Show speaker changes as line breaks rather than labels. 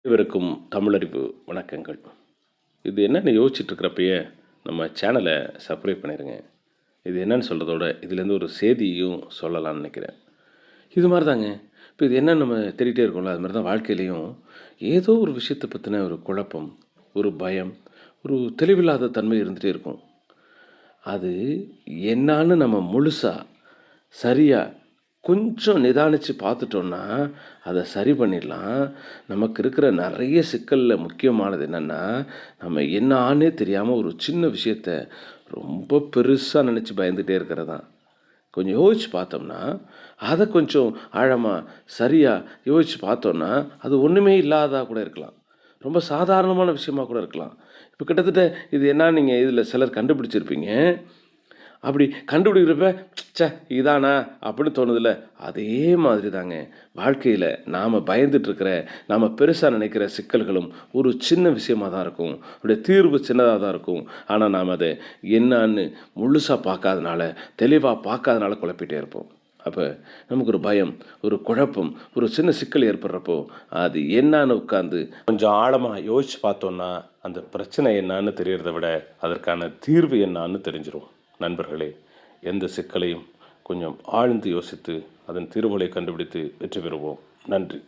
அனைவருக்கும் தமிழறிவு வணக்கங்கள். இது என்னன்னு யோசிச்சுட்டு இருக்கிறப்பயே நம்ம சேனலை சப்ஸ்கிரைப் பண்ணிடுங்க. இது என்னன்னு சொல்கிறதோட இதுலேருந்து ஒரு செய்தியும் சொல்லலாம்னு நினைக்கிறேன். இது மாதிரி தாங்க. இப்போ இது என்னன்னு நம்ம தேடிட்டே இருக்கோம்ல, அது மாதிரி தான் வாழ்க்கையிலையும் ஏதோ ஒரு விஷயத்தை பற்றின ஒரு குழப்பம், ஒரு பயம், ஒரு தெளிவில்லாத தன்மை இருந்துகிட்டே இருக்கும். அது என்னான்னு நம்ம முழுசா, சரியா, கொஞ்சம் நிதானிச்சு பார்த்துட்டோம்னா, அத சரி பண்ணிடலாம். நமக்கு இருக்கிற நெறைய சிக்கல்ல முக்கியமானது என்னன்னா, நம்ம என்னான்னே தெரியாம ஒரு சின்ன விஷயத்த ரொம்ப பெருசா நெனச்சு பயந்துட்டே இருக்கிறது தான். கொஞ்சம் யோசிச்சு பார்த்தோம்னா, அத கொஞ்சம் ஆழமா, சரியா யோசிச்சு பார்த்தோம்னா, அது ஒண்ணுமே இல்லாததா கூட இருக்கலாம். ரொம்ப சாதாரணமான விஷயமா கூட இருக்கலாம். இப்ப கிட்டத்தட்ட இது என்னான்னு நீங்க இதில சிலர் கண்டுபிடிச்சிருப்பீங்க. அப்படி கண்டுபிடிக்கிறப்ப, ச்சே! இதானா? அப்படின்னு தோணுதுல்ல. அதே மாதிரி தாங்க. வாழ்க்கையில நாம பயந்துட்டு இருக்கிற, நாம பெருசா நினைக்கிற சிக்கல்களும் ஒரு சின்ன விஷயமா தான் இருக்கும். அதோடைய தீர்வு சின்னதா தான் இருக்கும். ஆனா, நாம அத என்னான்னு முழுசா பார்க்காதனால, தெளிவா பார்க்காதனால குழப்பிட்டே இருப்போம். அப்ப நமக்கு ஒரு பயம், ஒரு குழப்பம், ஒரு சின்ன சிக்கல் ஏற்படுறப்போ, அது என்னான்னு உட்கார்ந்து கொஞ்சம் ஆழமா யோசிச்சு பார்த்தோம்னா, அந்த பிரச்சனை என்னான்னு தெரியறத விட, அதற்கான தீர்வு என்னான்னு தெரிஞ்சிரும். நண்பர்களே, எந்த சிக்கலையும் கொஞ்சம் ஆழ்ந்து யோசித்து அதன் தீர்வுகளை கண்டுபிடித்து வெற்றி பெறுவோம். நன்றி.